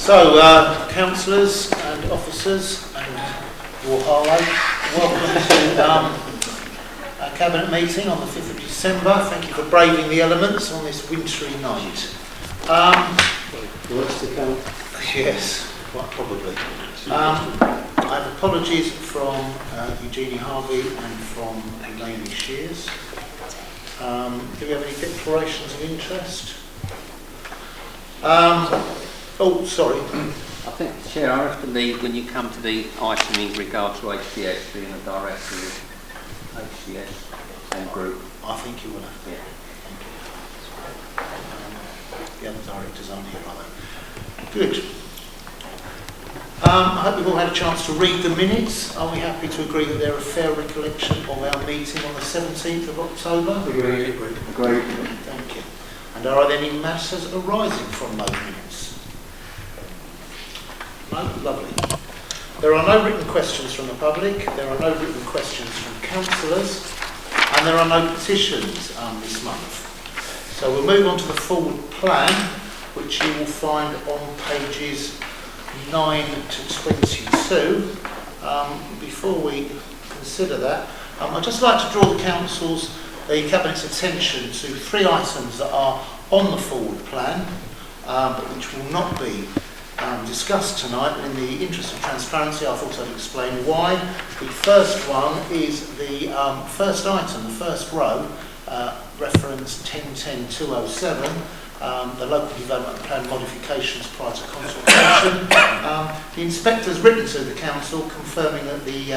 So, councillors and officers and your Harlow, welcome to our Cabinet meeting on the 5th of December. Thank you for braving the elements on this wintry night. Worse to come? Yes, quite probably. I have apologies from Eugenie Harvey and from Elaine Shears. Do we have any declarations of interest? Oh, sorry. I think, Chair, I have to leave when you come to the item in regard to HTS, being a director of HTS and group. I think you will have to. Yeah. Thank you. The other directors aren't here, are they? Good. I hope you've all had a chance to read the minutes. Are we happy to agree that they're a fair recollection of our meeting on the 17th of October? Agreed. Thank you. And are there any matters arising from those minutes? No? Lovely. There are no written questions from the public, there are no written questions from councillors, and there are no petitions this month. So we'll move on to the forward plan, which you will find on pages 9 to 22. Before we consider that, I'd just like to draw the Cabinet's attention to three items that are on the forward plan, but which will not be discussed tonight. In the interest of transparency, I thought I'd explain why. The first one is the first item, the first row, reference 1010-207, the local development plan modifications prior to consultation. The inspector's written to the council confirming that the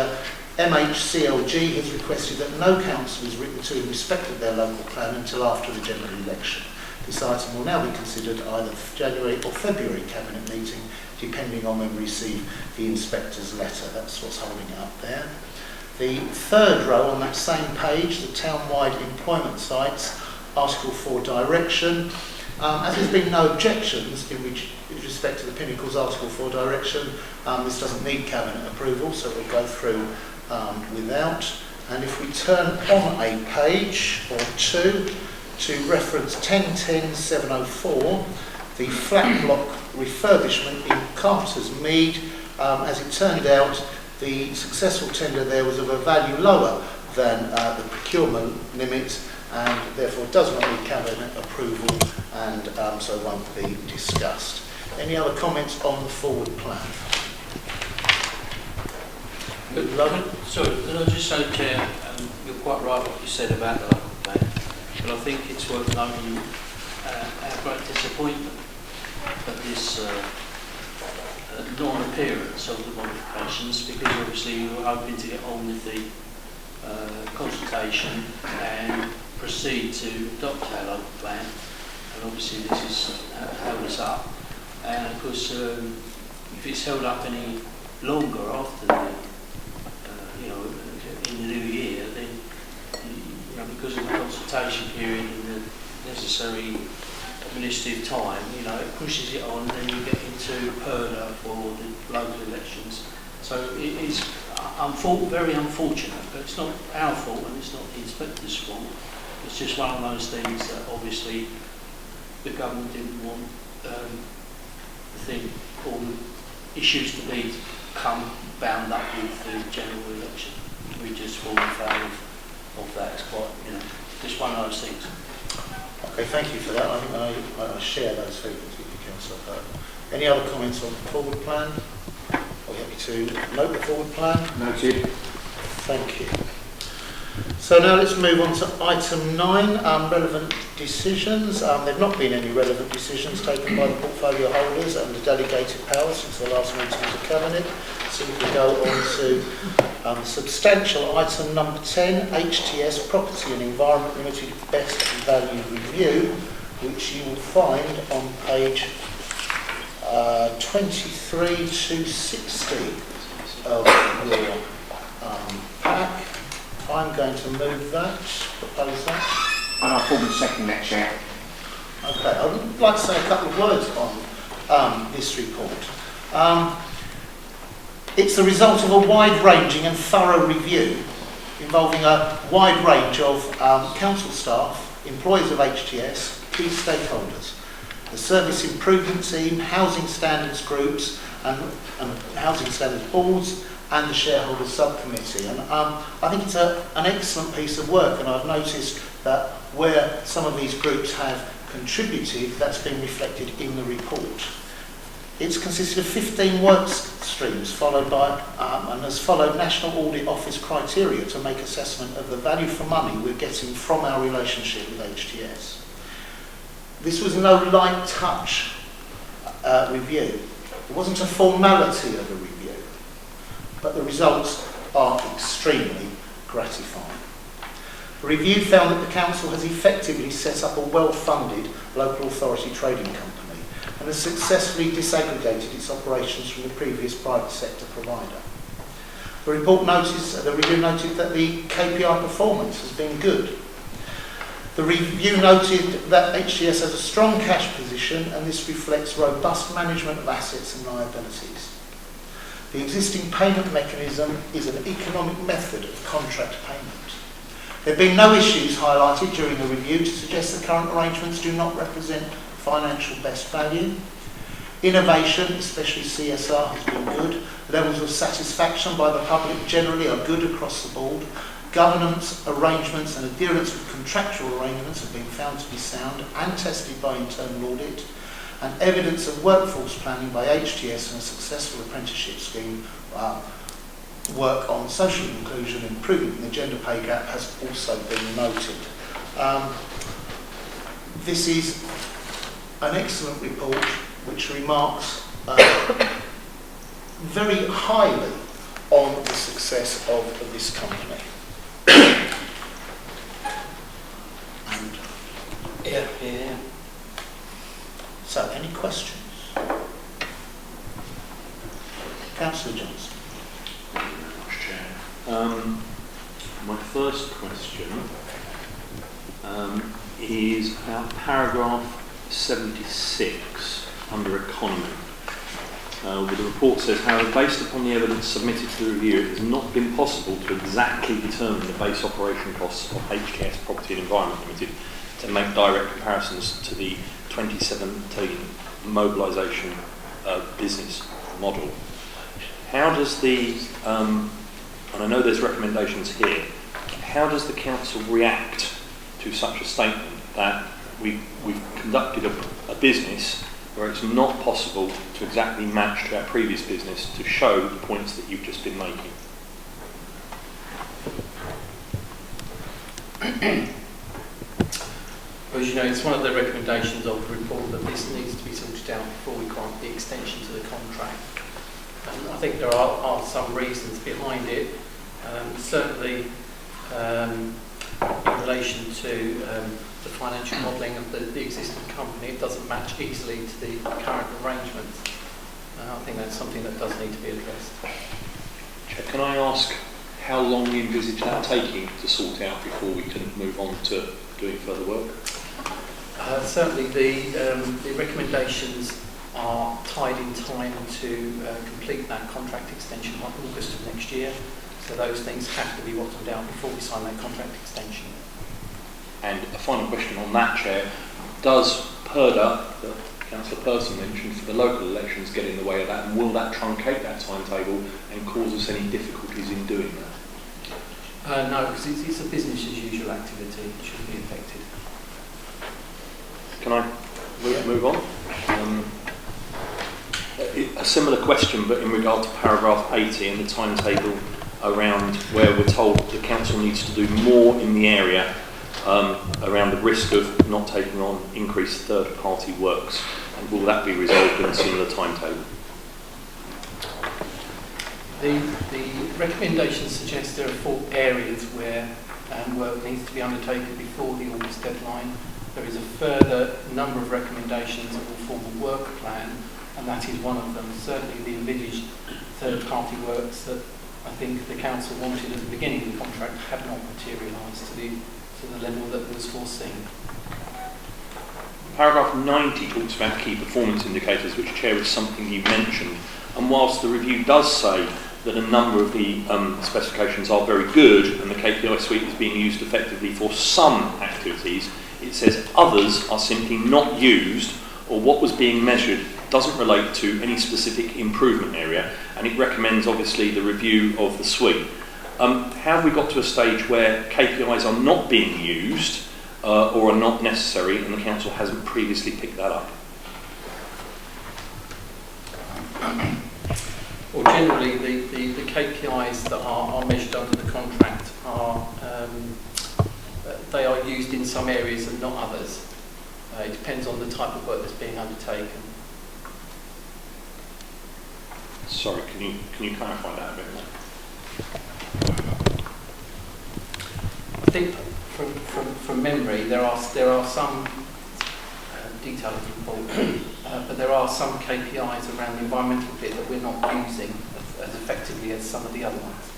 MHCLG has requested that no council is written to in respect of their local plan until after the general election. This item will now be considered either January or February Cabinet meeting, depending on when we receive the inspector's letter. That's what's holding it up there. The third row on that same page, the town-wide employment sites, Article 4 direction. As there's been no objections in respect to the Pinnacles Article 4 direction, this doesn't need Cabinet approval, so we'll go through without. And if we turn on a page or two to reference 1010-704, the flat block refurbishment in Carter's Mead, as it turned out, the successful tender there was of a value lower than the procurement limit, and therefore does not need Cabinet approval, and so won't be discussed. Any other comments on the forward plan? Sorry, can I just say, Chair, you're quite right what you said about the local plan, but I think it's worth noting our great disappointment at this non-appearance of the modifications, because obviously we were hoping to get on with the consultation and proceed to adopt our local plan, and obviously this has held us up. And of course, if it's held up any longer after the in the new year, then because of the consultation period and the necessary administrative time, it pushes it on, and then you get into PERDA for the local elections. So it is very unfortunate, but it's not our fault and it's not the inspector's fault. It's just one of those things that obviously the government didn't want all the issues to become bound up with the general election. We just fall in favour of that. It's quite, just one of those things. Okay, thank you for that. I think I share those feelings with you, Councillor. Any other comments on the forward plan? Are we happy to note the forward plan? Noted. Thank you. So now let's move on to item 9, relevant decisions. There have not been any relevant decisions taken by the portfolio holders and the delegated powers since the last meeting of the Cabinet. So we can go on to substantial item number 10, HTS Property and Environment Limited Best Value Review, which you will find on page 23 to 60 of your pack. I'm going to move that, propose that. And I'll formally second that, Chair. Okay, I would like to say a couple of words on this report. It's the result of a wide-ranging and thorough review involving a wide range of council staff, employees of HTS, key stakeholders. the service improvement team, housing standards groups and housing standards boards, and the shareholders subcommittee. And I think it's an excellent piece of work, and I've noticed that where some of these groups have contributed, that's been reflected in the report. It's consisted of 15 work streams followed by, and has followed National Audit Office criteria to make assessment of the value for money we're getting from our relationship with HTS. This was no light touch review. It wasn't a formality of a review, but the results are extremely gratifying. The review found that the Council has effectively set up a well-funded local authority trading company and has successfully disaggregated its operations from the previous private sector provider. The review noted that the KPI performance has been good. The review noted that HTS has a strong cash position, and this reflects robust management of assets and liabilities. The existing payment mechanism is an economic method of contract payment. There have been no issues highlighted during the review to suggest the current arrangements do not represent financial best value. Innovation, especially CSR, has been good. Levels of satisfaction by the public generally are good across the board. Governance, arrangements and adherence with contractual arrangements have been found to be sound and tested by internal audit. And evidence of workforce planning by HTS and a successful apprenticeship scheme work on social inclusion and improvement in the gender pay gap has also been noted. This is an excellent report which remarks very highly on the success of this company. And Yeah. so, any questions? Councillor Johnson. Thank you very much, Chair. My first question is about paragraph 76 under economy. Where the report says, however, based upon the evidence submitted to the review, it has not been possible to exactly determine the base operation costs of HTS Property and Environment Limited to make direct comparisons to the 2017 mobilisation business model. How does the, and I know there's recommendations here, how does the council react to such a statement that we've conducted a business where it's not possible to exactly match to our previous business to show the points that you've just been making? Well, as you know, it's one of the recommendations of the report that this needs to be sorted out before we grant the extension to the contract. And I think there are some reasons behind it. Certainly, in relation to the financial modelling of the existing company, it doesn't match easily to the current arrangements. I think that's something that does need to be addressed. Chair, can I ask how long you envisage that taking to sort out before we can move on to doing further work? Certainly the recommendations are tied in time to complete that contract extension by August of next year. So those things have to be bottomed out before we sign that contract extension. And a final question on that, Chair. Does PERDA, the Councillor Person mentioned, for the local elections get in the way of that, and will that truncate that timetable and cause us any difficulties in doing that? No, because it's a business as usual activity. It shouldn't be affected. Can I move on? A similar question, but in regard to paragraph 80 and the timetable around where we're told the council needs to do more in the area around the risk of not taking on increased third-party works, and will that be resolved in a similar timetable? The recommendations suggest there are 4 areas where work needs to be undertaken before the August deadline. There is a further number of recommendations that will form a work plan, and that is one of them. Certainly the envisaged third-party works that I think the council wanted at the beginning of the contract have not materialised to the level that was foreseen. Paragraph 90 talks about key performance indicators, which, Chair, is something you mentioned. And whilst the review does say that a number of the specifications are very good and the KPI suite is being used effectively for some activities, it says others are simply not used or what was being measured doesn't relate to any specific improvement area, and it recommends obviously the review of the suite. Have we got to a stage where KPIs are not being used or are not necessary, and the council hasn't previously picked that up? Well, generally, the KPIs that are measured under the contract are they are used in some areas and not others. It depends on the type of work that's being undertaken. Sorry, can you clarify that a bit more? I think from memory, there are some detail is important, but there are some KPIs around the environmental bit that we're not using as effectively as some of the other ones.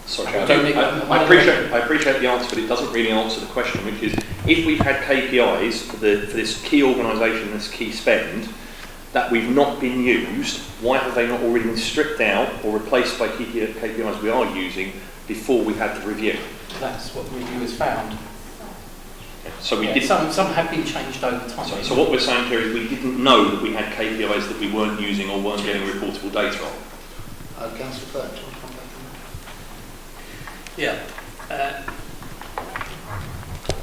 Sorry, I appreciate the answer, but it doesn't really answer the question, which is, if we've had KPIs for this key organisation, this key spend, that we've not been used, why have they not already been stripped out or replaced by KPIs we are using before we had the review? That's what reviewers found. So we did. Some have been changed over time. So what we're saying here is we didn't know that we had KPIs that we weren't using or weren't getting reportable data on. Councillor Burke, do you want to come back on that? Yeah.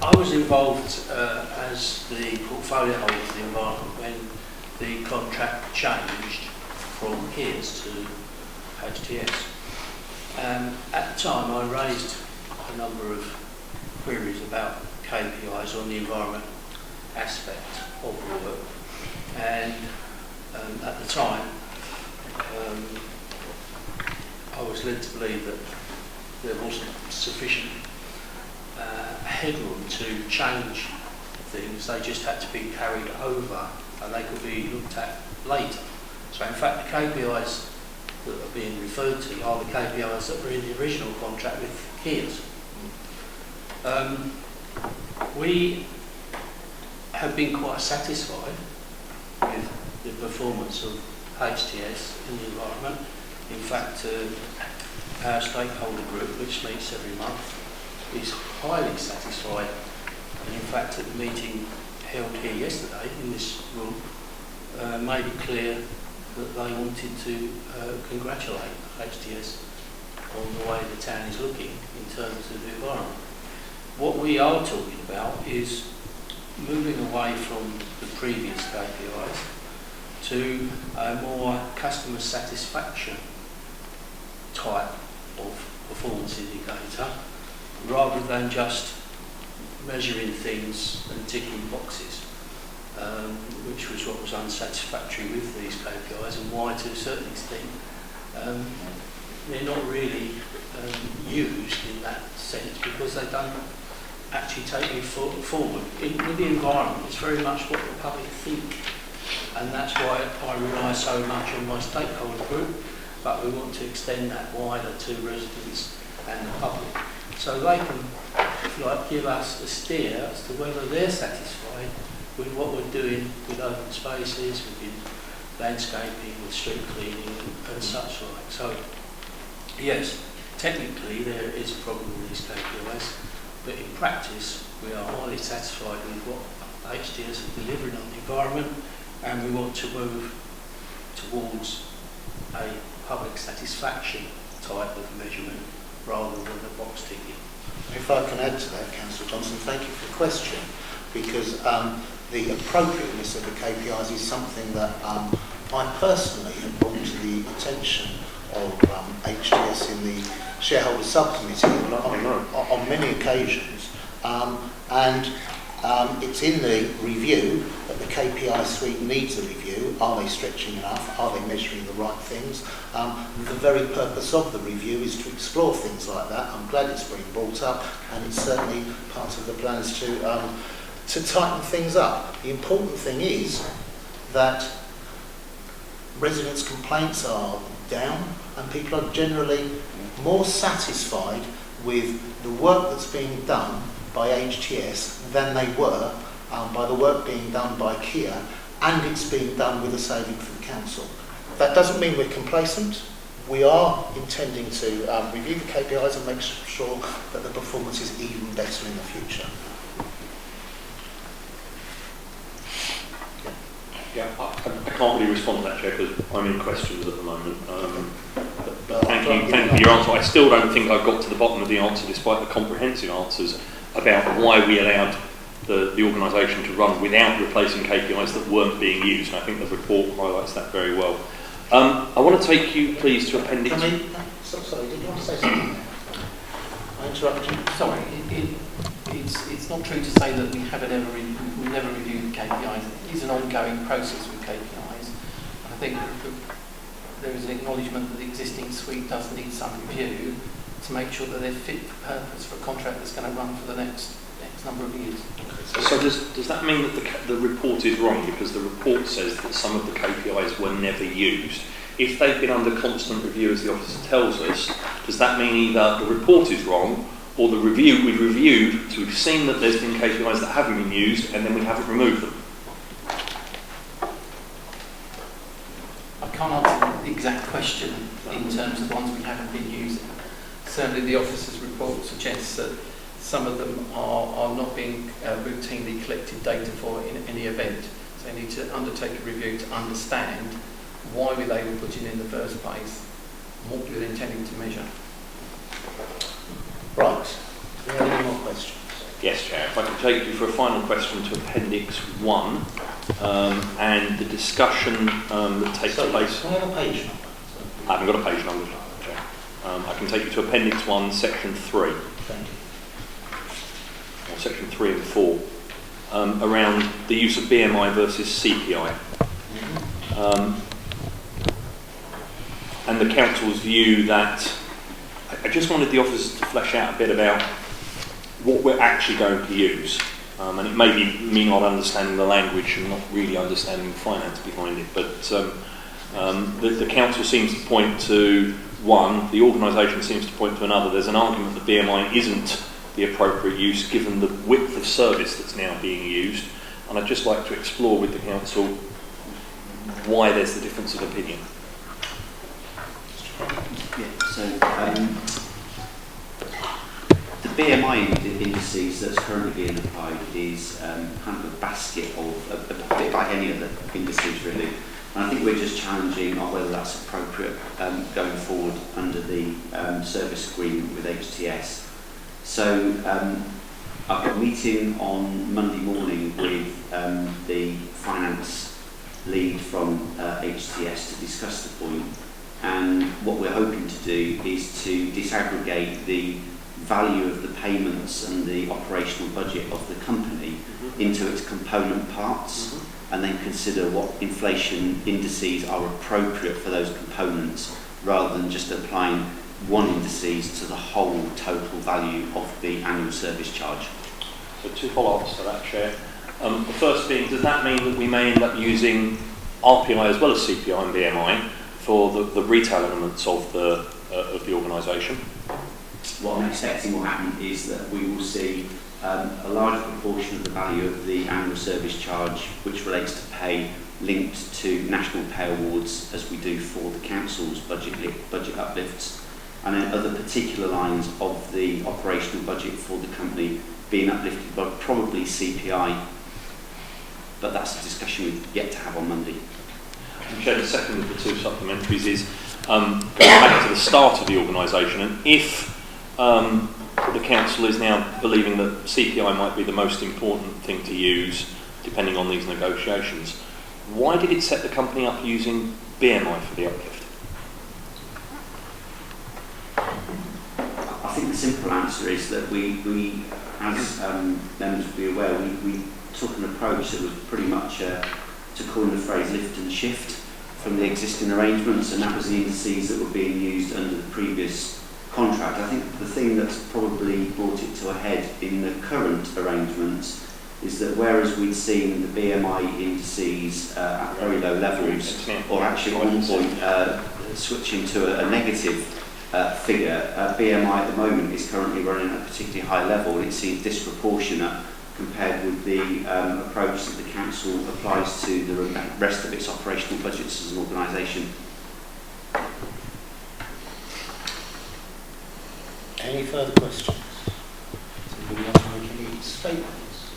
I was involved as the portfolio holder of the environment when the contract changed from HERS to HTS. At the time I raised a number of queries about KPIs on the environment aspect of the work, and at the time I was led to believe that there wasn't sufficient headroom to change things. They just had to be carried over and they could be looked at later. So in fact the KPIs that are being referred to are the KPIs that were in the original contract with HERS. We have been quite satisfied with the performance of HTS in the environment. In fact, our stakeholder group, which meets every month, is highly satisfied. And in fact, at the meeting held here yesterday in this room, made it clear that they wanted to congratulate HTS on the way the town is looking in terms of the environment. What we are talking about is moving away from the previous KPIs to a more customer satisfaction type of performance indicator, rather than just measuring things and ticking boxes, which was what was unsatisfactory with these KPIs, and why to a certain extent they're not really used in that sense, because they don't actually take me forward. With the environment, it's very much what the public think, and that's why I rely so much on my stakeholder group, but we want to extend that wider to residents and the public, so they can, if you like, give us a steer as to whether they're satisfied with what we're doing with open spaces, with landscaping, with street cleaning and such like. So yes, technically there is a problem with these KPIs, but in practice we are highly satisfied with what HTS are delivering on the environment, and we want to move towards a public satisfaction type of measurement rather than the box ticking. If I can add to that, Councillor Johnson, thank you for the question, because the appropriateness of the KPIs is something that I personally have brought to the attention of HTS in the shareholder subcommittee on many occasions, and it's in the review that the KPI suite needs a review. Are they stretching enough? Are they measuring the right things? The very purpose of the review is to explore things like that. I'm glad it's been brought up, and it's certainly part of the plans to tighten things up. The important thing is that residents' complaints are down, and people are generally more satisfied with the work that's being done by HTS than they were by the work being done by Kia, and it's being done with a saving for the council. That doesn't mean we're complacent. We are intending to review the KPIs and make sure that the performance is even better in the future. Yeah, I can't really respond to that, Chair, because I'm in questions at the moment. But thank you for your answer. I still don't think I've got to the bottom of the answer, despite the comprehensive answers about why we allowed the organisation to run without replacing KPIs that weren't being used. And I think the report highlights that very well. I want to take you, please, to Appendix... Sorry, did you want to say something? I interrupted you. Sorry, it's not true to say that we've never reviewed KPIs. It is an ongoing process with KPIs. I think there is an acknowledgement that the existing suite does need some review to make sure that they're fit for purpose for a contract that's going to run for the next number of years. So does that mean that the report is wrong? Because the report says that some of the KPIs were never used. If they've been under constant review, as the officer tells us, does that mean either the report is wrong or the review we've reviewed, so we've seen that there's been KPIs that haven't been used and then we haven't removed them? I can't answer the exact question in terms of ones we haven't been using. Certainly the officer's report suggests that some of them are not being routinely collected data for in any event. So they need to undertake a review to understand why were they put in the first place and what we were intending to measure. Right. Do we have any more questions? Yes, Chair. If I could take you for a final question to Appendix 1 and the discussion that takes place... Can I have a page number? I haven't got a page number, Chair. I can take you to Appendix 1, Section 3. Thank you. Or Section 3 and 4, around the use of BMI versus CPI. And the Council's view that... I just wanted the officers to flesh out a bit about what we're actually going to use. And it may be me not understanding the language and not really understanding the finance behind it, but the Council seems to point to one, the organisation seems to point to another. There's an argument that BMI isn't the appropriate use given the width of service that's now being used, and I'd just like to explore with the Council why there's the difference of opinion. Yeah, so the BMI indices that's currently being applied is kind of a basket of a bit like any other indices really, and I think we're just challenging on whether that's appropriate going forward under the service agreement with HTS. So I've got a meeting on Monday morning with the finance lead from HTS to discuss the point, and what we're hoping to do is to disaggregate the value of the payments and the operational budget of the company into its component parts, and then consider what inflation indices are appropriate for those components rather than just applying one indices to the whole total value of the annual service charge. So two follow-ups to that, Chair. The first being, does that mean that we may end up using RPI as well as CPI and BMI for the retail elements of the organisation? What I'm expecting will happen is that we will see a large proportion of the value of the annual service charge which relates to pay linked to national pay awards, as we do for the council's budget uplifts, and then other particular lines of the operational budget for the company being uplifted by probably CPI, but that's a discussion we've yet to have on Monday. And Chair, the second of the two supplementaries is going back to the start of the organisation, and if the council is now believing that CPI might be the most important thing to use depending on these negotiations, why did it set the company up using BMI for the uplift? I think the simple answer is that we as members will be aware, we took an approach that was pretty much, to coin the phrase, lift and shift from the existing arrangements, and that was the indices that were being used under the previous contract. I think the thing that's probably brought it to a head in the current arrangements is that whereas we'd seen the BMI indices at very low levels, or actually at one point switching to a negative figure, BMI at the moment is currently running at a particularly high level, and it seems disproportionate compared with the approach that the council applies to the rest of its operational budgets as an organisation. Any further questions? Anybody else make any statements?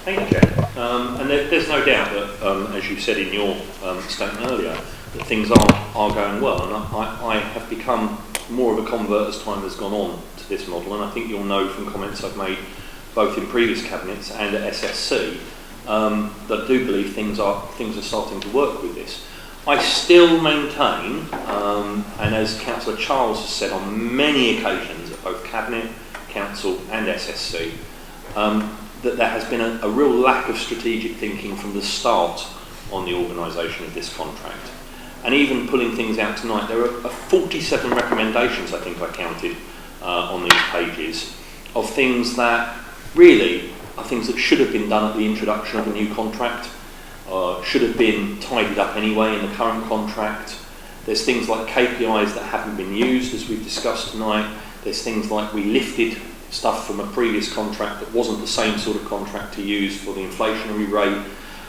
Thank you, Chair. And there's no doubt that, as you said in your statement earlier, that things are going well. And I have become more of a convert as time has gone on to this model. And I think you'll know from comments I've made both in previous cabinets and at SSC that I do believe things are starting to work with this. I still maintain, and as Councillor Charles has said on many occasions at both Cabinet, Council and SSC, that there has been a real lack of strategic thinking from the start on the organisation of this contract. And even pulling things out tonight, there are 47 recommendations, I think I counted, on these pages, of things that really are things that should have been done at the introduction of a new contract, should have been tidied up anyway in the current contract. There's things like KPIs that haven't been used, as we've discussed tonight. There's things like we lifted stuff from a previous contract that wasn't the same sort of contract to use for the inflationary rate.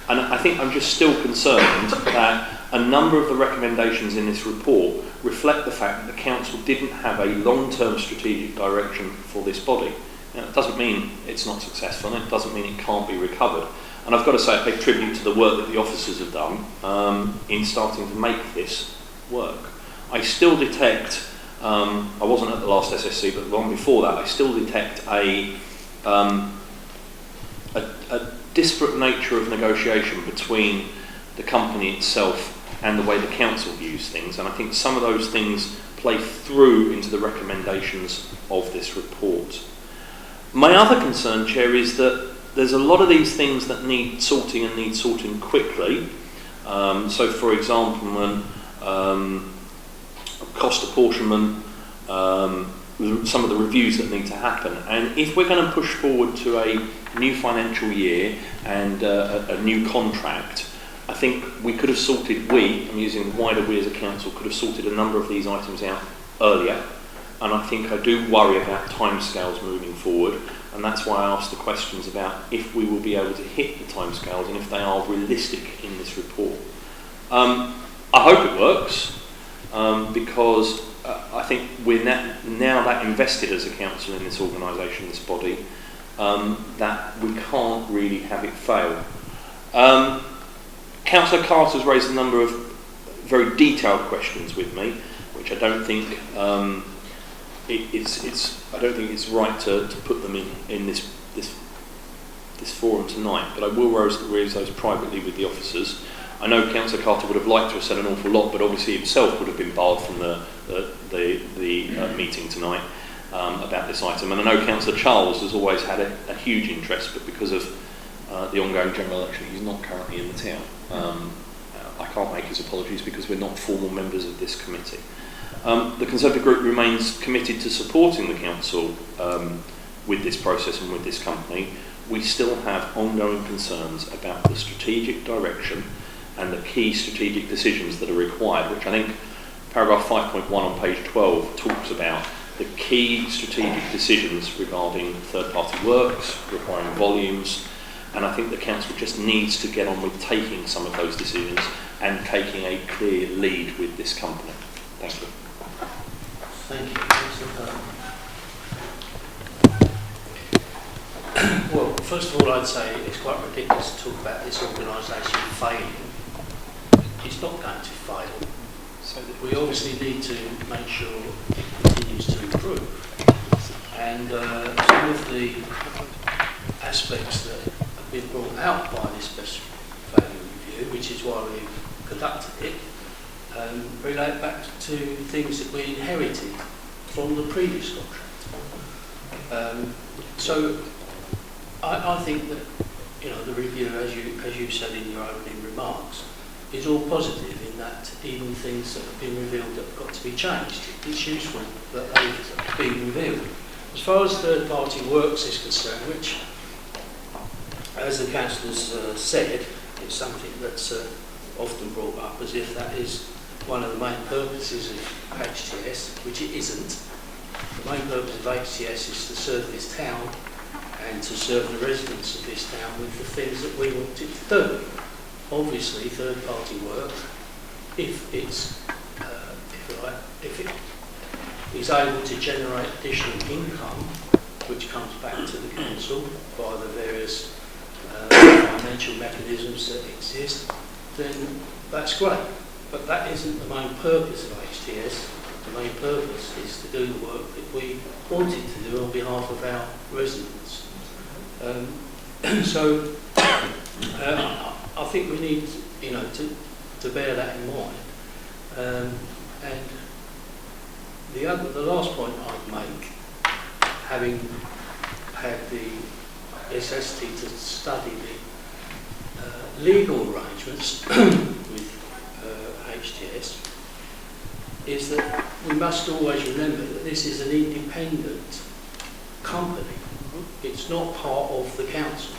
And I think I'm just still concerned that a number of the recommendations in this report reflect the fact that the Council didn't have a long-term strategic direction for this body. Now, it doesn't mean it's not successful, and it doesn't mean it can't be recovered. And I've got to say, I pay tribute to the work that the officers have done in starting to make this work. I still detect, I wasn't at the last SSC, but the one before that, I still detect a disparate nature of negotiation between the company itself and the way the Council views things. And I think some of those things play through into the recommendations of this report. My other concern, Chair, is that there's a lot of these things that need sorting and need sorting quickly. So, for example, when cost apportionment, some of the reviews that need to happen. And if we're going to push forward to a new financial year and a new contract, I think we could have sorted, I'm using wider we as a council, could have sorted a number of these items out earlier. And I think I do worry about timescales moving forward. And that's why I asked the questions about if we will be able to hit the timescales and if they are realistic in this report. I hope it works because I think we're now that invested as a council in this organisation, this body, that we can't really have it fail. Councillor Carter's raised a number of very detailed questions with me, which I don't think I don't think it's right to put them in this forum tonight, but I will raise those privately with the officers. I know Councillor Carter would have liked to have said an awful lot, but obviously himself would have been barred from the meeting tonight about this item. And I know Councillor Charles has always had a huge interest, but because of the ongoing general election, he's not currently in the town. I can't make his apologies because we're not formal members of this committee. The Conservative Group remains committed to supporting the Council with this process and with this company. We still have ongoing concerns about the strategic direction and the key strategic decisions that are required, which I think paragraph 5.1 on page 12 talks about the key strategic decisions regarding third-party works, requiring volumes, and I think the Council just needs to get on with taking some of those decisions and taking a clear lead with this company. Thank you. Thank you. Councillor Harlow. Well, first of all, I'd say it's quite ridiculous to talk about this organisation failing. It's not going to fail. So that we obviously need to make sure it continues to improve. And some of the aspects that have been brought out by this best value review, which is why we've conducted it, relate back to things that we inherited from the previous contract. So I think that the review, as you said in your opening remarks, is all positive in that even things that have been revealed that have got to be changed, it's useful that they've been revealed. As far as third-party works is concerned, which, as the councillors said, it's something that's often brought up as if that is one of the main purposes of HTS, which it isn't. The main purpose of HTS is to serve this town and to serve the residents of this town with the things that we want it to do. Obviously, third-party work, if it is able to generate additional income, which comes back to the council via the various financial mechanisms that exist, then that's great. But that isn't the main purpose of HTS. The main purpose is to do the work that we wanted to do on behalf of our residents. So I think we need, to bear that in mind. And the last point I'd make, having had the necessity to study the legal arrangements with HTS, is that we must always remember that this is an independent company. It's not part of the council.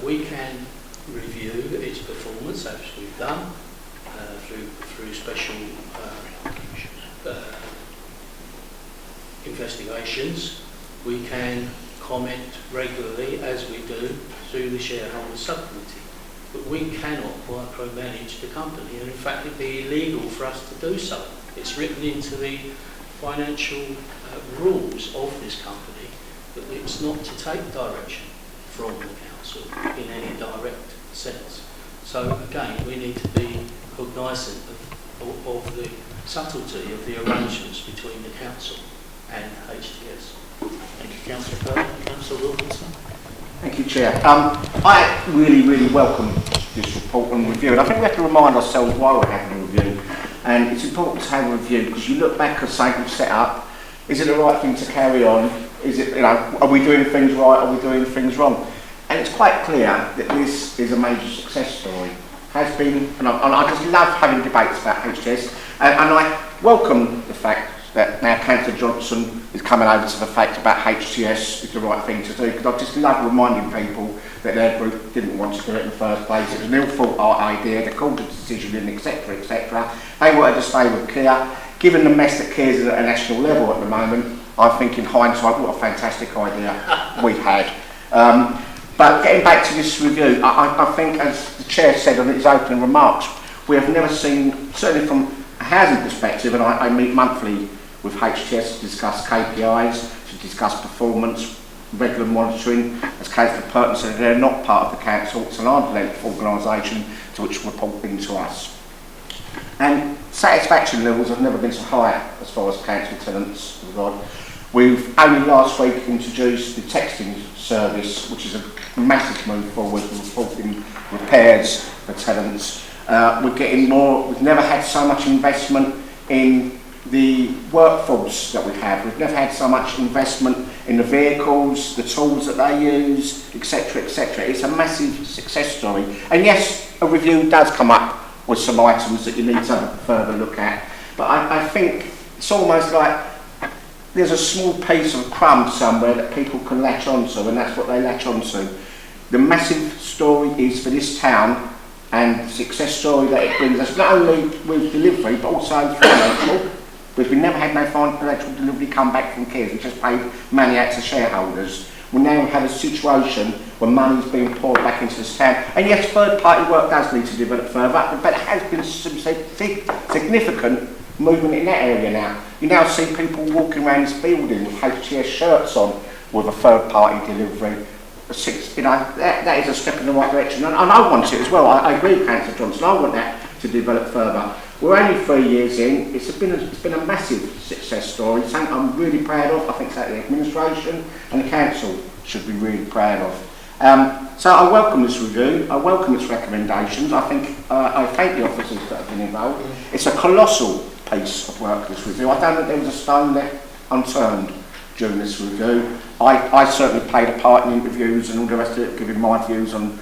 We can review its performance, as we've done, through special investigations. We can comment regularly, as we do, through the shareholder subcommittee. But we cannot micromanage the company, and in fact it'd be illegal for us to do so. It's written into the financial rules of this company that it's not to take direction from the council in any direct sense. So again, we need to be cognisant of the subtlety of the arrangements between the council and HTS. Thank you, Councillor Bell. Councillor Wilkinson. Thank you, Chair. I really welcome this report and review, and I think we have to remind ourselves why we're having a review. And it's important to have a review because you look back at something we've set up. Is it the right thing to carry on? Is it, are we doing things right? Are we doing things wrong? And it's quite clear that this is a major success story. Has been, and I just love having debates about HTS, and I welcome the fact that now Councillor Johnson is coming over to the fact about HTS is the right thing to do, because I just love reminding people that their group didn't want to do it in the first place. It was an ill-thought idea, they called the decision in, etc, etc. They wanted to stay with Kia. Given the mess that Kia's at a national level at the moment, I think in hindsight, what a fantastic idea we had. But getting back to this review, I think, as the Chair said in his opening remarks, we have never seen, certainly from a housing perspective, and I meet monthly with HTS to discuss KPIs, to discuss performance, regular monitoring. As Councillor Purton said, they're not part of the council, it's an arm's length organisation to which report into us. And satisfaction levels have never been so high as far as council tenants have gone. We've only last week introduced the texting service, which is a massive move forward with reporting repairs for tenants. We're getting more, we've never had so much investment in the workforce that we have. We've never had so much investment in the vehicles, the tools that they use, etc, etc. It's a massive success story. And yes, a review does come up with some items that you need to have a further look at. But I think it's almost like there's a small piece of crumb somewhere that people can latch onto, and that's what they latch onto. The massive story is for this town, and the success story that it brings us, not only with delivery, but also financial, because we never had no financial delivery come back from Kiers. We just paid money out to shareholders. We now have a situation where money's being poured back into this town. And yes, third-party work does need to develop further, but there has been some significant movement in that area now. You now see people walking around this building with HTS shirts on with a third-party delivery. That is a step in the right direction, and I want it as well. I agree with Councillor Johnson. I want that to develop further. We're only 3 years in. It's been a massive success story. Something I'm really proud of. I think that the administration and the council should be really proud of. So I welcome this review. I welcome its recommendations. I thank the officers that have been involved. It's a colossal piece of work, this review. I don't think there was a stone left unturned during this review. I certainly played a part in interviews and all the rest of it, giving my views on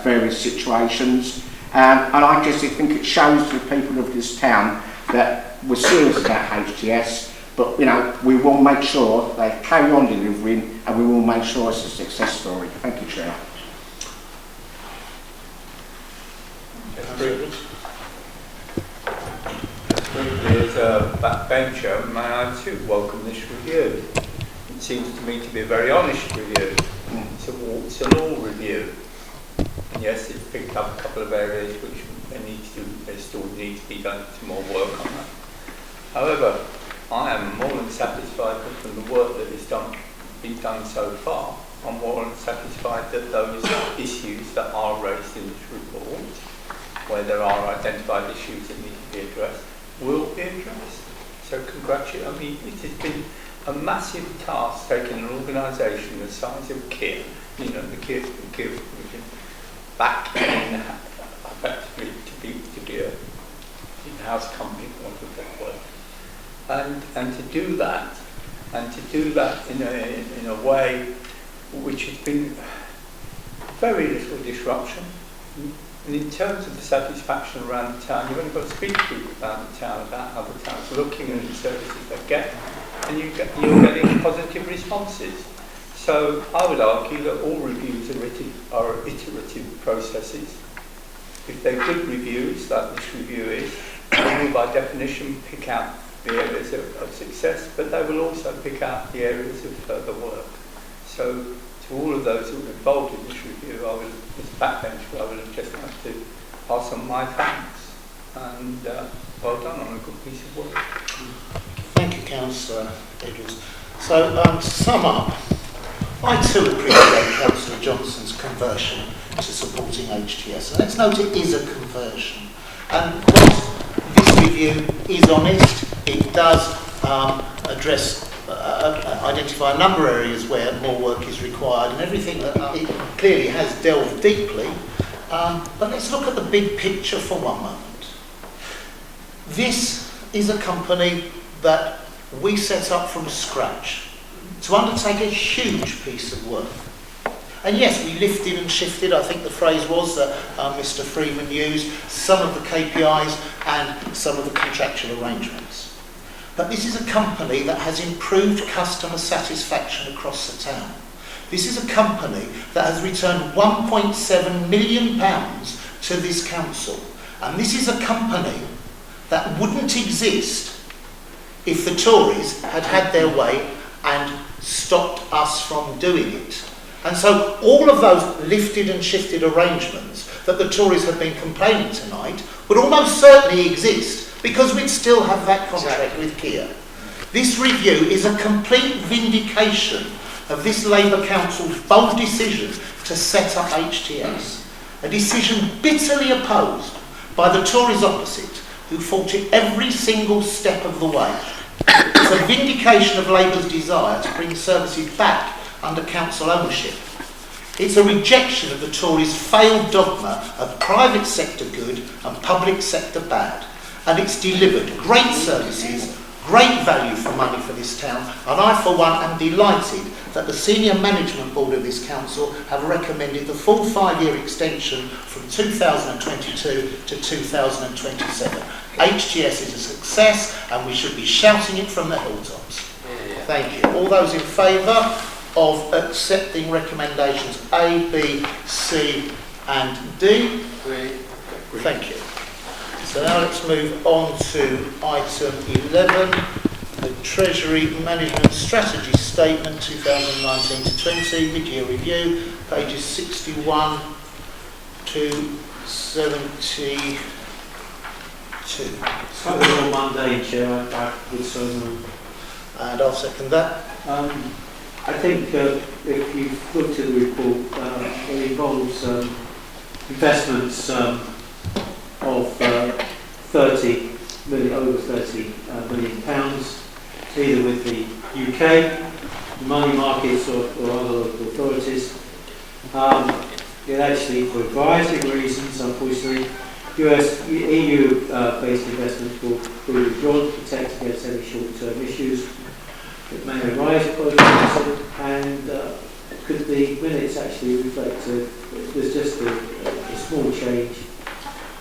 various situations. And I just think it shows to the people of this town that we're serious about HTS, but we will make sure they carry on delivering, and we will make sure it's a success story. Thank you, Chair. As a backbencher, may I too welcome this review. It seems to me to be a very honest review. It's an all review. And yes, it's picked up a couple of areas which there still need to be done some more work on that. However, I am more than satisfied from the work that has been done so far. I'm more than satisfied satisfied that those issues that are raised in this report, where there are identified issues that need to be addressed, will be addressed. So congratulate, I mean, it has been a massive task taking an organisation the size of KIA, you know, the KIA region, back in effectively to be a in-house company, for want of a better word. And to do that in a way which has been very little disruption. And in terms of the satisfaction around the town, you've only got to speak to people about the town, about how the town's looking and the services they get, and you're getting positive responses. So I would argue that all reviews are iterative processes. If they're good reviews, like this review is, they will by definition pick out the areas of success, but they will also pick out the areas of further work. So to all of those who were involved in this review, this backbench, I would have just like to pass on my thanks. And well done on a good piece of work. Thank you, Councillor Edwards. So, to sum up, I too appreciate Councillor Johnson's conversion to supporting HTS. And let's note it is a conversion. And whilst this review is honest, it does identify a number of areas where more work is required, and everything that it clearly has delved deeply. But let's look at the big picture for one moment. This is a company that we set up from scratch to undertake a huge piece of work. And yes, we lifted and shifted, I think the phrase was that Mr. Freeman used, some of the KPIs and some of the contractual arrangements. But this is a company that has improved customer satisfaction across the town. This is a company that has returned £1.7 million to this council. And this is a company that wouldn't exist if the Tories had had their way and stopped us from doing it. And so all of those lifted and shifted arrangements that the Tories have been complaining tonight would almost certainly exist because we'd still have that contract with Kia. This review is a complete vindication of this Labour Council's bold decision to set up HTS, a decision bitterly opposed by the Tories opposite, who fought it every single step of the way. It's a vindication of Labour's desire to bring services back under council ownership. It's a rejection of the Tories' failed dogma of private sector good and public sector bad. And it's delivered great services, great value for money for this town, and I for one am delighted that the senior management board of this council have recommended the full 5-year extension from 2022 to 2027. HTS is a success and we should be shouting it from the hilltops. Thank you. All those in favour of accepting recommendations A, B, C and D? Thank you. So now let's move on to item 11, the Treasury Management Strategy Statement 2019 to 20, mid-year review, pages 61 to 72. Something on Monday, Chair, I would so move. And I'll second that. I think if you've looked at the report, it involves investments of over £30 million, either with the UK, money markets or other local authorities. It actually, for a variety of reasons, unfortunately, EU-based investments will be withdrawn to protect against any short-term issues that may arise and could the minutes actually reflect there's just a small change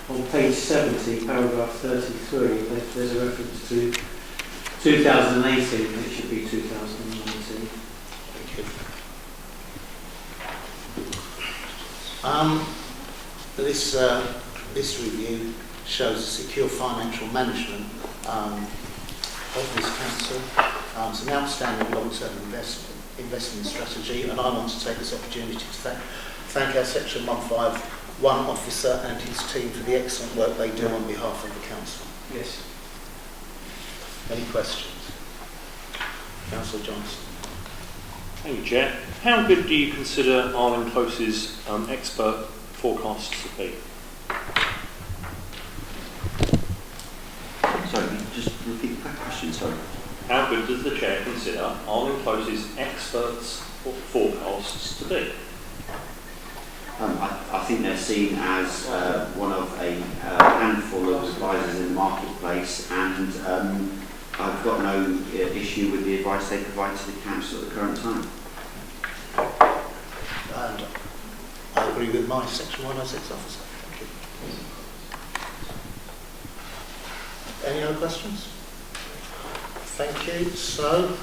on page 70, paragraph 33. There's a reference to 2018, and it should be 2019. Thank you. This review shows a secure financial management of this council. It's an outstanding long-term investment strategy, and I want to take this opportunity to thank our Section 151 officer and his team for the excellent work they do on behalf of the council. Yes. Any questions? Councillor Johnson. Thank you, Chair. How good do you consider Arlen Close's expert forecasts to be? Sorry, just repeat that question, sorry. How good does the Chair consider Arlen Close's experts' forecasts to be? I think they're seen as one of a handful of advisors in the marketplace, and I've got no issue with the advice they provide to the council at the current time. And I agree with my Section 106 officer. Thank you. Any other questions? Thank you. So,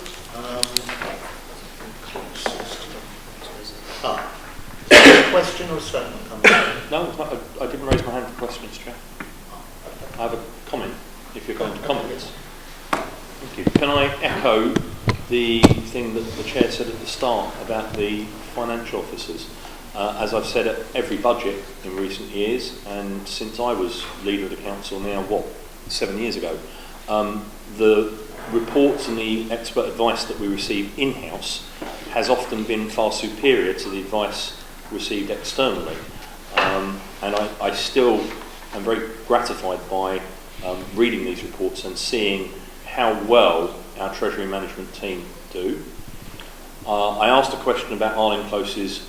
question or a statement coming? No, I didn't raise my hand for questions, Chair. I have a comment, if you're going to comment. Thank you. Can I echo the thing that the Chair said at the start about the financial officers? As I've said at every budget in recent years, and since I was leader of the council now, 7 years ago, the reports and the expert advice that we receive in-house has often been far superior to the advice received externally. And I still am very gratified by reading these reports and seeing how well our Treasury Management team do. I asked a question about Arlen Close's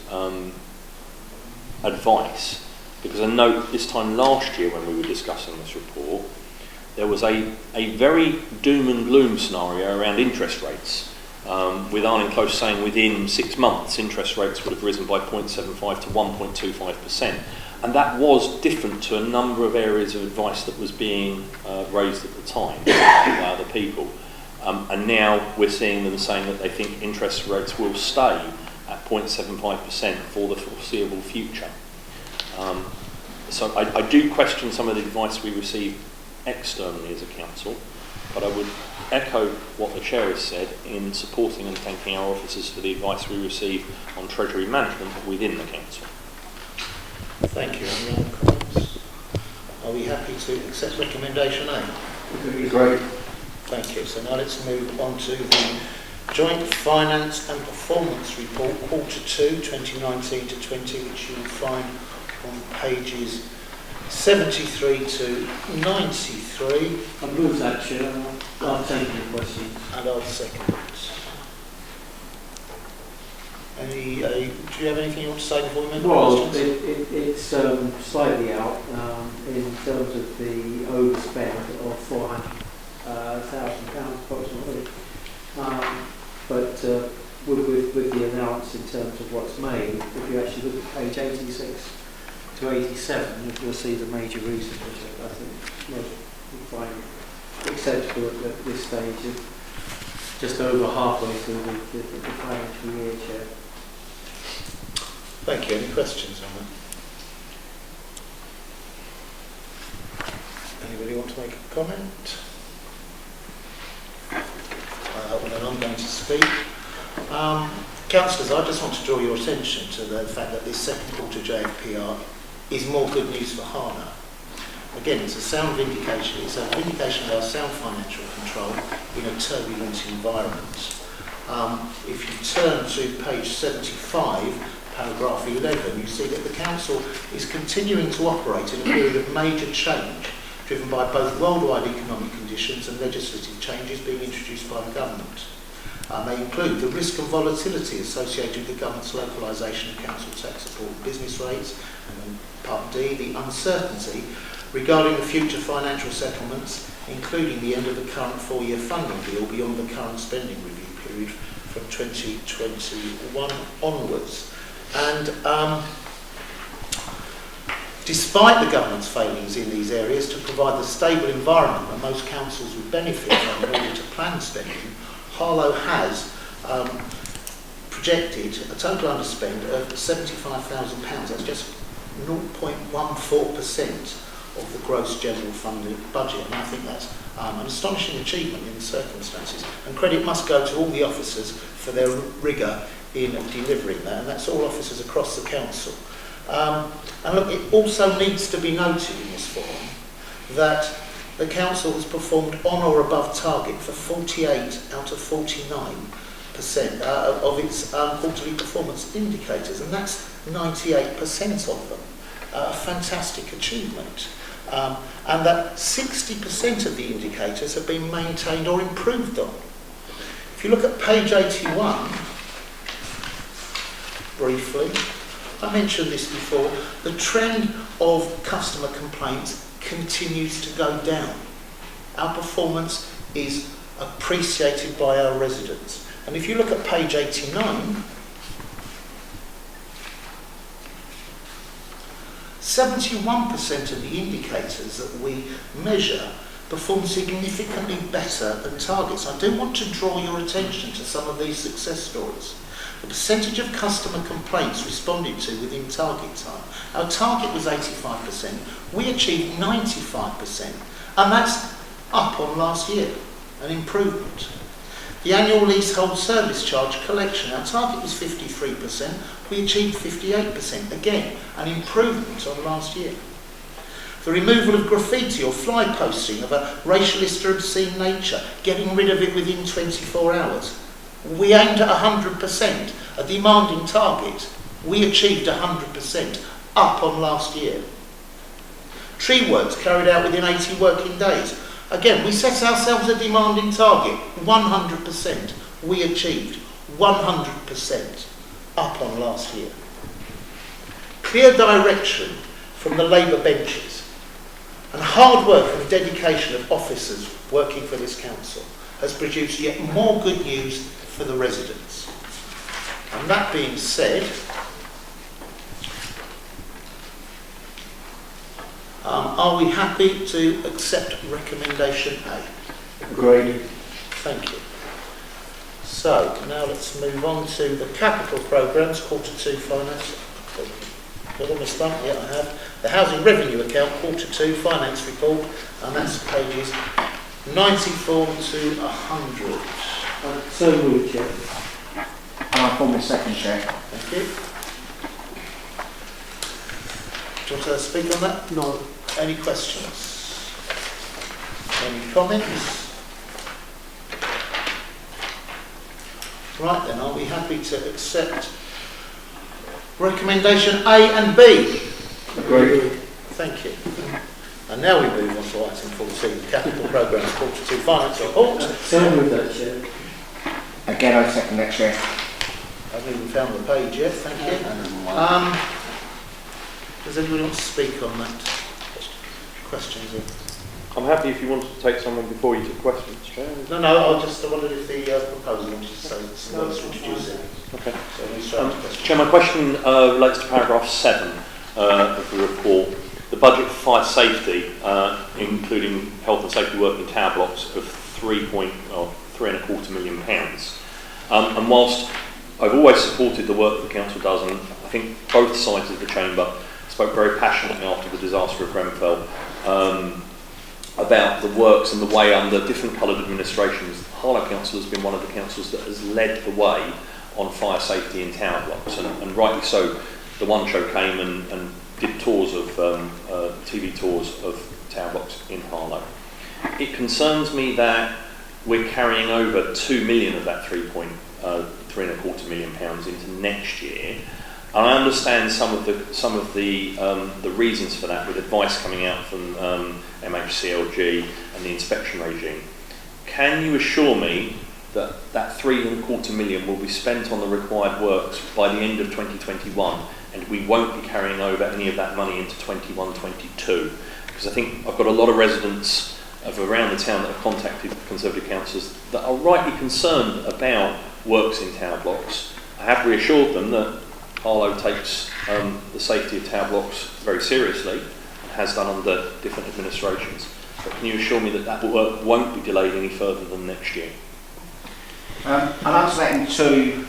advice, because I note this time last year when we were discussing this report, there was a very doom and gloom scenario around interest rates, with Arlen Close saying within 6 months interest rates would have risen by 0.75 to 1.25%. And that was different to a number of areas of advice that was being raised at the time by other people. And now we're seeing them saying that they think interest rates will stay at 0.75% for the foreseeable future. So I do question some of the advice we receive externally as a council, but I would echo what the Chair has said in supporting and thanking our officers for the advice we receive on Treasury Management within the council. Thank you. Any other comments? Are we happy to accept recommendation A? Great. Thank you. So now let's move on to the Joint Finance and Performance Report, Q2 2019 to 20, which you will find on pages 73 to 93. I move that, Chair. I'll take the question. And I'll second it. Do you have anything you want to say before we move on? Well, it's slightly out in terms of the overspend of £400,000 approximately. But with the allowance in terms of what's made, if you actually look at page 86 to 87, you'll see the major reason, which I think most will find acceptable at this stage of just over halfway through the financial year, Chair. Thank you. Any questions on that? Anybody want to make a comment? Well, then I'm going to speak. Councillors, I just want to draw your attention to the fact that this second quarter JFPR is more good news for Harlow. Again, it's a sound vindication. It's a vindication of our sound financial control in a turbulent environment. If you turn to page 75, paragraph 11, you see that the Council is continuing to operate in a period of major change, driven by both worldwide economic conditions and legislative changes being introduced by the Government. They include the risk and volatility associated with the Government's localisation of council tax support and business rates, and then Part D, the uncertainty regarding the future financial settlements, including the end of the current 4-year funding deal beyond the current spending review period from 2021 onwards. And despite the Government's failings in these areas to provide the stable environment that most councils would benefit from in order to plan spending, Harlow has projected a total underspend of £75,000. That's just 0.14% of the gross general funding budget, and I think that's an astonishing achievement in the circumstances. And credit must go to all the officers for their rigour in delivering that, and that's all officers across the council. And look, it also needs to be noted in this forum that the council has performed on or above target for 48 out of 49 of its quarterly performance indicators, and that's 98% of them. A fantastic achievement. And that 60% of the indicators have been maintained or improved on. If you look at page 81, briefly, I mentioned this before, the trend of customer complaints continues to go down. Our performance is appreciated by our residents. And if you look at page 89, 71% of the indicators that we measure perform significantly better than targets. I do want to draw your attention to some of these success stories. The percentage of customer complaints responded to within target time. Our target was 85%. We achieved 95%, and that's up on last year, an improvement. The annual leasehold service charge collection, our target was 53%, we achieved 58%, again, an improvement on last year. The removal of graffiti or fly posting of a racialist or obscene nature, getting rid of it within 24 hours. We aimed at 100%, a demanding target. We achieved 100%, up on last year. Tree works carried out within 80 working days. Again, we set ourselves a demanding target, 100%. We achieved 100%, up on last year. Clear direction from the Labour benches and hard work and dedication of officers working for this council has produced yet more good news for the residents. And that being said, are we happy to accept recommendation A? Agreed. Thank you. So, now let's move on to the capital programmes, Q2 finance. Got almost done? Yeah, I have. The housing revenue account, Q2 finance report, and that's pages 94 to 100. So moved, Chair. And I form the second, Chair. Thank you. Do you want to speak on that? No. Any questions? Any comments? Right then, are we happy to accept recommendation A and B? Agreed. Thank you. And now we move on to item 14, capital programmes, Q2 finance report. So moved, that, Chair. Again, I second that, Chair. I haven't even found the page yet, thank you. Does anyone want to speak on that? Questions? I'm happy if you wanted to take someone before you took questions, Chair. No, I wondered if the proposal wanted to say some words to introduce it. Okay. So we start with questions. Chair, my question relates to paragraph 7 of the report. The budget for fire safety, including health and safety working tower blocks, of £3.25 million. And whilst I've always supported the work that the council does, and I think both sides of the chamber spoke very passionately after the disaster of Grenfell about the works and the way under different coloured administrations. Harlow Council has been one of the councils that has led the way on fire safety in tower blocks, and rightly so. The One Show came and did tours of TV tours of tower blocks in Harlow. It concerns me that we're carrying over 2 million of that £3.25 million into next year. And I understand some of the reasons for that, with advice coming out from MHCLG and the inspection regime. Can you assure me that that £3.25 million will be spent on the required works by the end of 2021, and we won't be carrying over any of that money into 21-22? Because I think I've got a lot of residents of around the town that have contacted Conservative councillors that are rightly concerned about works in tower blocks. I have reassured them that Harlow takes the safety of tower blocks very seriously, and has done under different administrations. But can you assure me that that work won't be delayed any further than next year? I'll answer that in two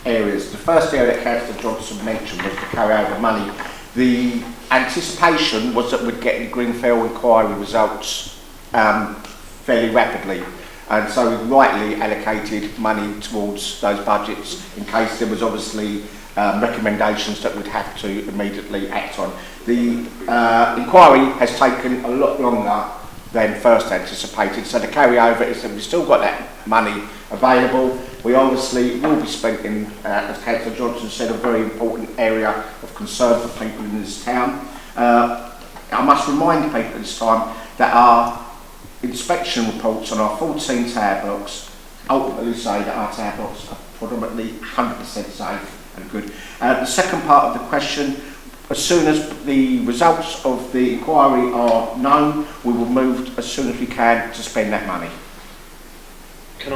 areas. The first area that Councillor Johnson mentioned was the carryover money. The anticipation was that we'd get the Grenfell inquiry results fairly rapidly, and so we rightly allocated money towards those budgets in case there was obviously recommendations that we'd have to immediately act on. The inquiry has taken a lot longer than first anticipated, so the carryover is that we've still got that money available. We obviously will be spending, as Councillor Johnson said, a very important area of concern for people in this town. I must remind people at this time that our inspection reports on our 14 tower blocks ultimately say that our tower blocks are predominantly 100% safe and good. The second part of the question, as soon as the results of the inquiry are known, we will move as soon as we can to spend that money. Can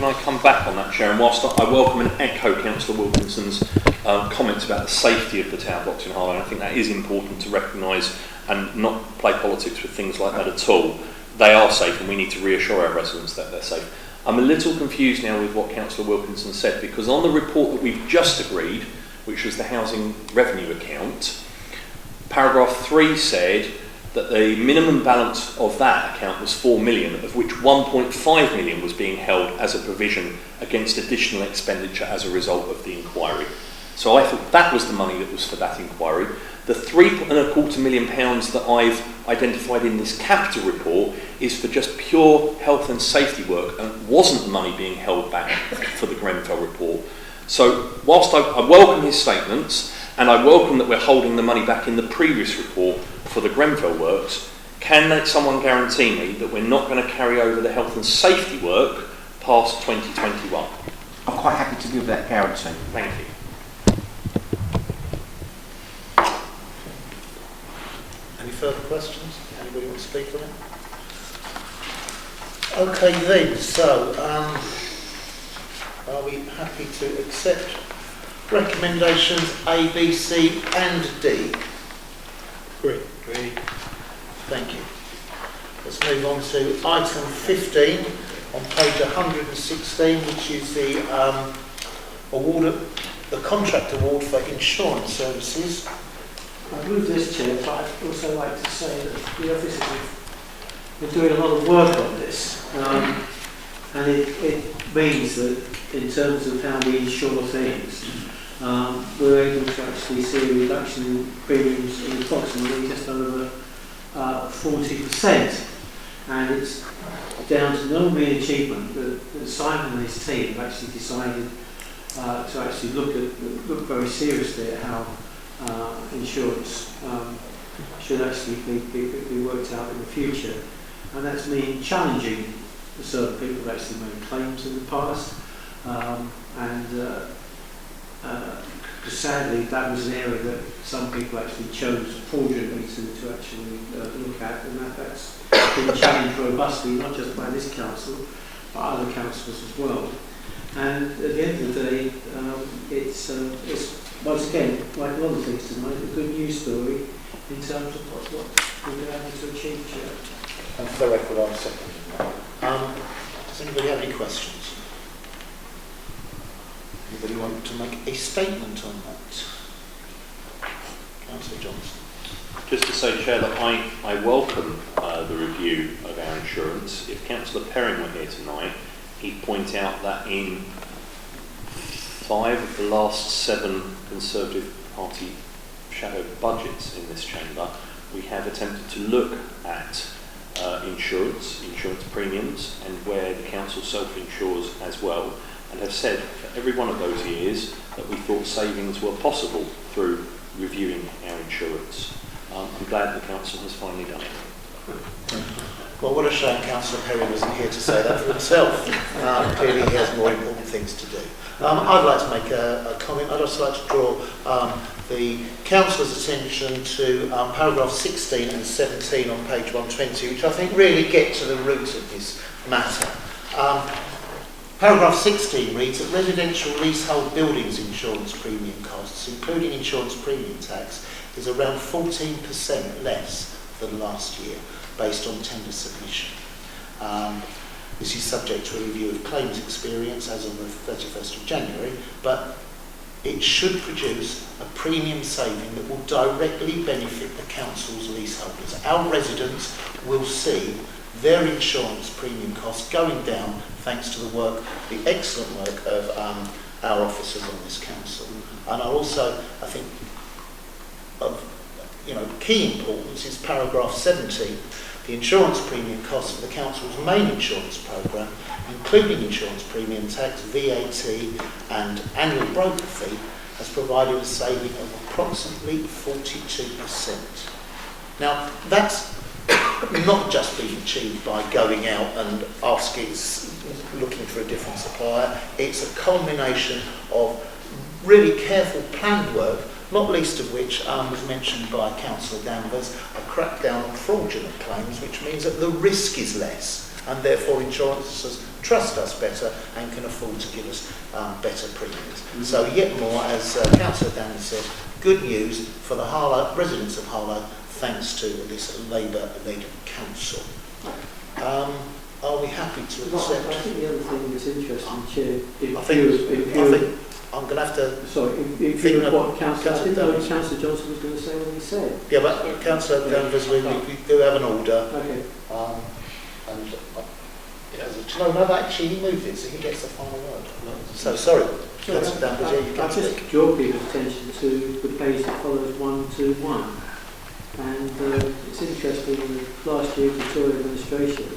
I come back on that, Chair? And whilst I welcome and echo Councillor Wilkinson's comments about the safety of the tower blocks in Harlow, and I think that is important to recognise and not play politics with things like that at all. They are safe, and we need to reassure our residents that they're safe. I'm a little confused now with what Councillor Wilkinson said, because on the report that we've just agreed, which was the housing revenue account, paragraph 3 said that the minimum balance of that account was 4 million, of which 1.5 million was being held as a provision against additional expenditure as a result of the inquiry. So I thought that was the money that was for that inquiry. The £3.25 million that I've identified in this capital report is for just pure health and safety work, and wasn't the money being held back for the Grenfell report. So whilst I welcome his statements, and I welcome that we're holding the money back in the previous report for the Grenfell works, can someone guarantee me that we're not going to carry over the health and safety work past 2021? I'm quite happy to give that guarantee. Thank you. Any further questions? Anybody want to speak on it? Okay then, so are we happy to accept recommendations A, B, C and D? Agree. Thank you. Let's move on to item 15 on page 116, which is the the contract award for insurance services. I move this, Chair, but I'd also like to say that the officers are doing a lot of work on this, and it means that in terms of how we insure things, we're able to actually see a reduction in premiums in approximately just over 40%, and it's down to no mean achievement that Simon and his team have actually decided to actually look very seriously at how insurance should actually be worked out in the future, and that's mean challenging certain people who actually made claims in the past, because sadly that was an area that some people actually chose fraudulently to actually look at, and that's been challenged robustly, not just by this council but other councils as well. And at the end of the day, it's once again, like a lot of things tonight, a good news story in terms of what we've been able to achieve here. And for the record, I'm seconding that. Does anybody have any questions? Anybody want to make a statement on that? Councillor Johnson. Just to say, Chair, that I welcome the review of our insurance. If Councillor Perrin were here tonight, he'd point out that in 5 of the last 7 Conservative Party shadow budgets in this chamber, we have attempted to look at insurance premiums, and where the council self-insures as well, and have said for every one of those years that we thought savings were possible through reviewing our insurance. I'm glad the council has finally done it. Well, what a shame Councillor Perry wasn't here to say that for himself. Clearly he has more important things to do. I'd like to make a comment. I'd also like to draw the Councillor's attention to paragraph 16 and 17 on page 120, which I think really get to the root of this matter. Paragraph 16 reads that residential leasehold buildings insurance premium costs, including insurance premium tax, is around 14% less than last year, based on tender submission. This is subject to a review of claims experience as on the 31st of January, but it should produce a premium saving that will directly benefit the council's leaseholders. Our residents will see their insurance premium costs going down thanks to the excellent work of our officers on this council. And also, I think, of key importance is paragraph 17. the insurance premium costs for the Council's main insurance programme, including insurance premium tax, VAT and annual broker fee, has provided a saving of approximately 42%. Now, that's not just been achieved by going out and looking for a different supplier. It's a culmination of really careful planned work, not least of which was mentioned by Councillor Danvers, a crackdown on fraudulent claims, which means that the risk is less, and therefore insurances trust us better and can afford to give us better premiums. So yet more, as Councillor Danvers said, good news for the residents of Harlow, thanks to this Labour-led council. Are we happy to accept? I think the other thing that's interesting, Chair, I'm going to have to... Sorry, if you know what Councillor Johnson was going to say when he said. Yeah, but Councillor Danvers, we do have an order. Okay. No, actually he moved it, so he gets the final word. So, sorry, Councillor Danvers, you can I'll just draw people's attention to the page that follows 121. And it's interesting, last year's Tory administration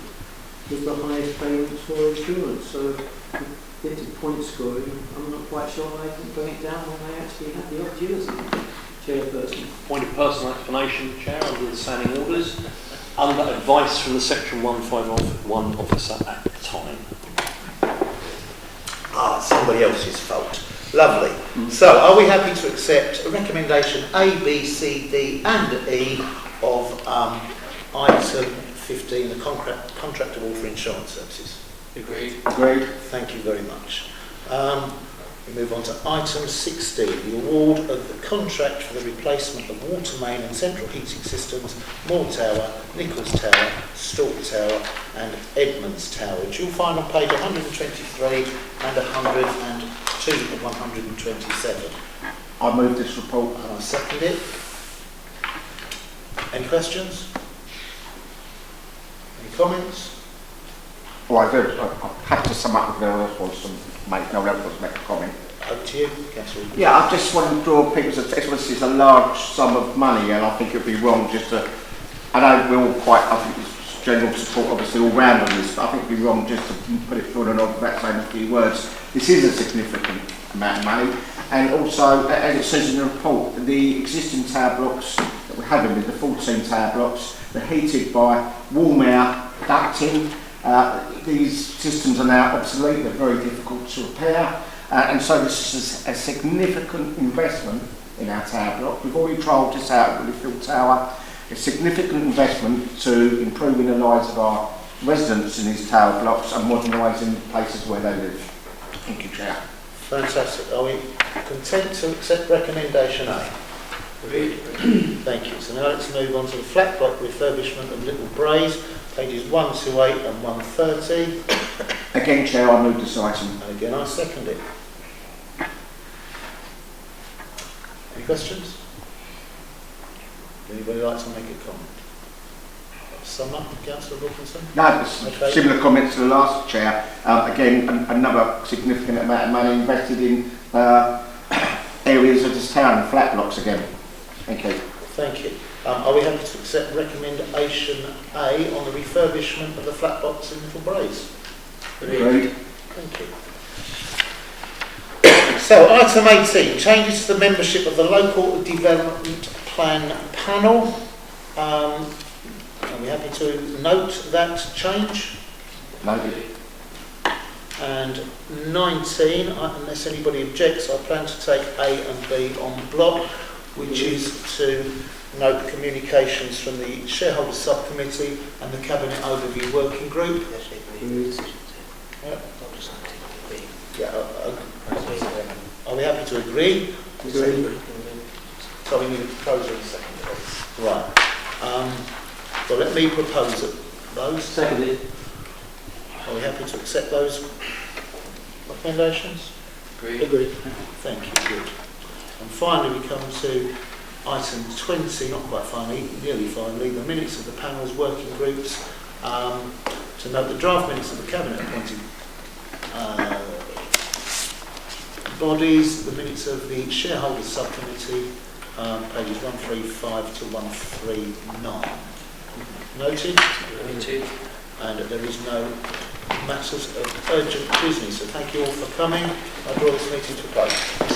was the highest payments for insurance. So, into point scoring, I'm not quite sure they can bring it down when they actually have the opportunity. Chairperson. Point of personal explanation, Chair, under the standing orders, under advice from the Section 151 officer at the time. Somebody else's fault. Lovely. So, are we happy to accept recommendation A, B, C, D and E of item 15, the contract award for insurance services? Agreed. Agreed. Thank you very much. We move on to item 16, the award of the contract for the replacement of water main and central heating systems, Moore Tower, Nichols Tower, Stork Tower and Edmonds Tower, which you'll find on page 123 and 102 and 127. I move this report. And I second it. Any questions? Any comments? Well, I do. I have to sum up if no one else wants to make a comment. Over to you, Councillor. Yeah, I just want to draw people's attention. This is a large sum of money, and I think it would be wrong just to. I know we're all I think there's general support, obviously, all round on this, but I think it would be wrong just to put it forward and on without saying a few words. This is a significant amount of money, and also, as it says in the report, the existing tower blocks that we have in the 14 tower blocks, they're heated by warm air ducting. These systems are now obsolete, they're very difficult to repair, and so this is a significant investment in our tower block. We've already trialled this out at Littlefield Tower, a significant investment to improving the lives of our residents in these tower blocks and modernising the places where they live. Thank you, Chair. Fantastic. Are we content to accept recommendation A? Agreed. Thank you. So now let's move on to the flat block refurbishment of Little Braes, pages 128 and 130. Again, Chair, I move this item. And again, I second it. Any questions? Anybody like to make a comment? Sum up, Councillor Wilkinson? No, it's Okay. similar comments to the last, Chair. Again, another significant amount of money invested in areas of this town, flat blocks again. Thank you. Thank you. Are we happy to accept recommendation A on the refurbishment of the flat blocks in Little Braes? Agreed. Thank you. So, item 18, changes to the membership of the Local Development Plan Panel. Are we happy to note that change? Noted. And 19, unless anybody objects, I plan to take A and B on block, which is to note the communications from the Shareholders Subcommittee and the Cabinet Overview Working Group. Yeah, are we happy to agree? Agreed. So we need a proposal in a second. Right. So let me propose those. Seconded. Are we happy to accept those recommendations? Agreed. Thank you, good. And finally we come to item 20, not quite finally, nearly finally, the minutes of the panel's working groups. To note the draft minutes of the Cabinet appointed bodies, the minutes of the Shareholders Subcommittee, pages 135 to 139. Noted. Noted. And there is no matters of urgent business. So thank you all for coming. I draw this meeting to a close.